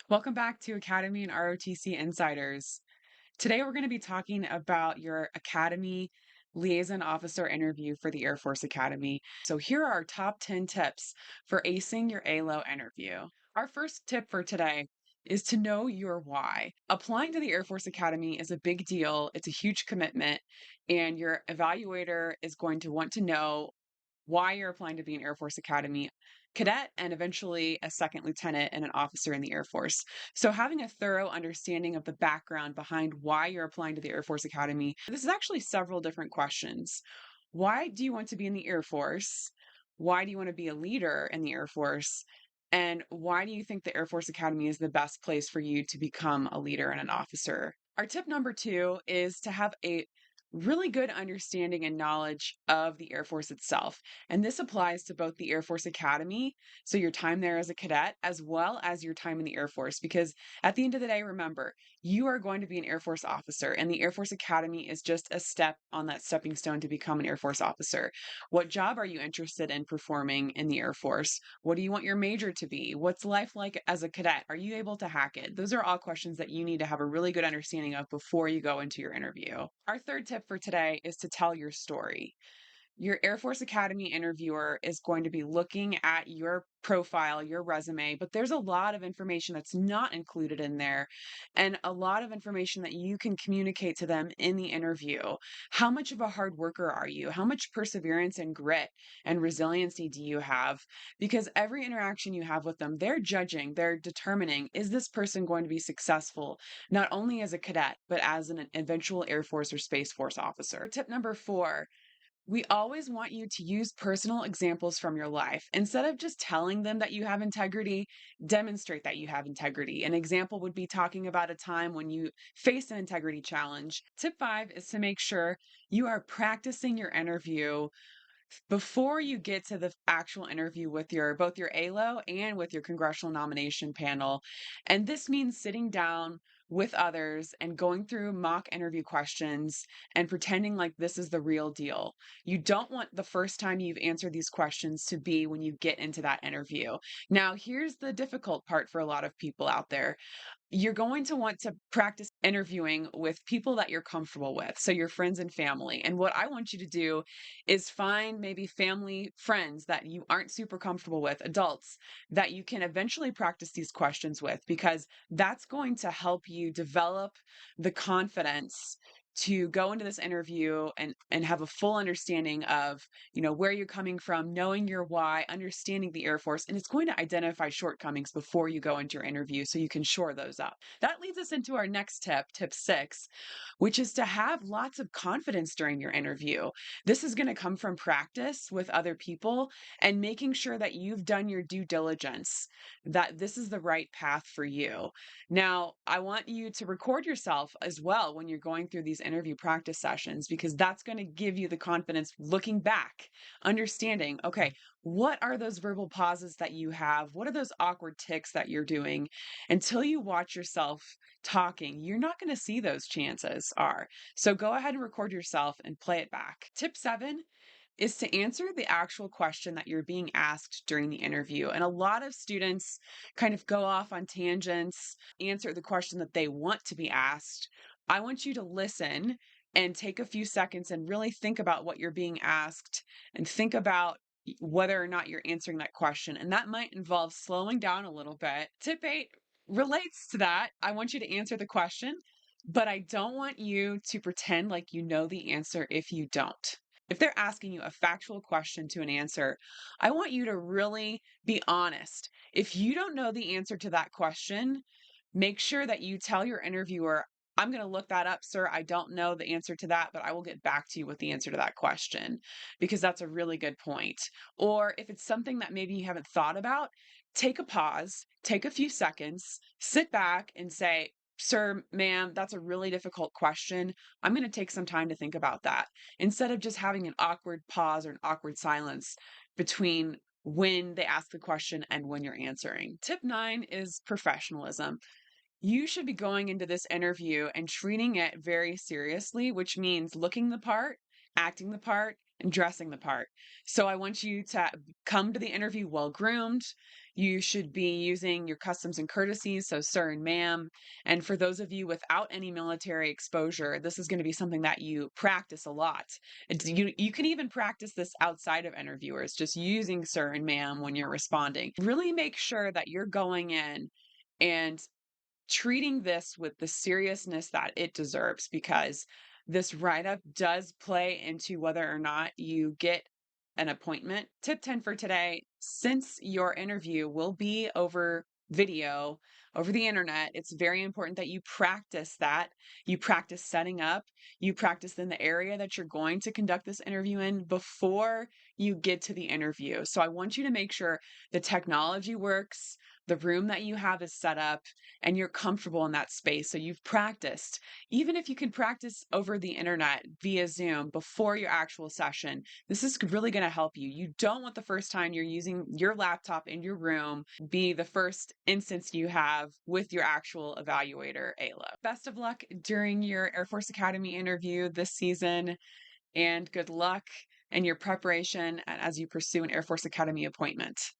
Welcome back to Academy and ROTC Insiders. Today we're going to be talking about your Academy Liaison Officer interview for the Air Force Academy. So here are our top 10 tips for acing your ALO interview. Our first tip for today is to know your why. Applying to the Air Force Academy is a big deal. It's a huge commitment, and your evaluator is going to want to know why you're applying to be an Air Force Academy cadet and eventually a second lieutenant and an officer in the Air Force. So, having a thorough understanding of the background behind why you're applying to the Air Force Academy, this is actually several different questions. Why do you want to be in the Air Force? Why do you want to be a leader in the Air Force? And why do you think the Air Force Academy is the best place for you to become a leader and an officer? Our tip number two is to have a really good understanding and knowledge of the Air Force itself. And this applies to both the Air Force Academy, so your time there as a cadet, as well as your time in the Air Force. Because at the end of the day, remember, you are going to be an Air Force officer, and the Air Force Academy is just a step on that stepping stone to become an Air Force officer. What job are you interested in performing in the Air Force? What do you want your major to be? What's life like as a cadet? Are you able to hack it? Those are all questions that you need to have a really good understanding of before you go into your interview. Our third tip for today is to tell your story. Your Air Force Academy interviewer is going to be looking at your profile, your resume, but there's a lot of information that's not included in there and a lot of information that you can communicate to them in the interview. How much of a hard worker are you? How much perseverance and grit and resiliency do you have? Because every interaction you have with them, they're judging, they're determining, is this person going to be successful, not only as a cadet, but as an eventual Air Force or Space Force officer? Tip number four, we always want you to use personal examples from your life. Instead of just telling them that you have integrity, demonstrate that you have integrity. An example would be talking about a time when you faced an integrity challenge. Tip five is to make sure you are practicing your interview before you get to the actual interview with your both your ALO and with your congressional nomination panel. And this means sitting down with others and going through mock interview questions and pretending like this is the real deal. You don't want the first time you've answered these questions to be when you get into that interview. Now, here's the difficult part for a lot of people out there. You're going to want to practice interviewing with people that you're comfortable with, so your friends and family. And what I want you to do is find maybe family friends that you aren't super comfortable with, adults that you can eventually practice these questions with, because that's going to help you develop the confidence to go into this interview and have a full understanding of, where you're coming from, knowing your why, understanding the Air Force, and it's going to identify shortcomings before you go into your interview so you can shore those up. That leads us into our next tip, tip six, which is to have lots of confidence during your interview. This is going to come from practice with other people and making sure that you've done your due diligence, that this is the right path for you. Now, I want you to record yourself as well when you're going through these interview practice sessions, because that's going to give you the confidence looking back, understanding, okay, what are those verbal pauses that you have? What are those awkward tics that you're doing? Until you watch yourself talking, you're not going to see those chances are. So go ahead and record yourself and play it back. Tip seven is to answer the actual question that you're being asked during the interview. And a lot of students kind of go off on tangents, answer the question that they want to be asked. I want you to listen and take a few seconds and really think about what you're being asked and think about whether or not you're answering that question. And that might involve slowing down a little bit. Tip eight relates to that. I want you to answer the question, but I don't want you to pretend like you know the answer if you don't. If they're asking you a factual question to an answer, I want you to really be honest. If you don't know the answer to that question, make sure that you tell your interviewer, I'm going to look that up, sir. I don't know the answer to that, but I will get back to you with the answer to that question, because that's a really good point. Or if it's something that maybe you haven't thought about, take a pause, take a few seconds, sit back and say, sir, ma'am, that's a really difficult question. I'm going to take some time to think about that, instead of just having an awkward pause or an awkward silence between when they ask the question and when you're answering. Tip nine is professionalism. You should be going into this interview and treating it very seriously, which means looking the part, acting the part, and dressing the part. So I want you to come to the interview well groomed. You should be using your customs and courtesies, so sir and ma'am. And for those of you without any military exposure, this is going to be something that you practice a lot. You can even practice this outside of interviewers, just using sir and ma'am when you're responding. Really make sure that you're going in and treating this with the seriousness that it deserves, because this write up does play into whether or not you get an appointment. Tip 10 for today: since your interview will be over video, over the internet, it's very important that you practice that. You practice setting up, you practice in the area that you're going to conduct this interview in before you get to the interview. So I want you to make sure the technology works, the room that you have is set up, and you're comfortable in that space. So you've practiced. Even if you can practice over the internet via Zoom before your actual session, this is really going to help you. You don't want the first time you're using your laptop in your room be the first instance you have with your actual evaluator, ALO. Best of luck during your Air Force Academy interview this season, and good luck in your preparation as you pursue an Air Force Academy appointment.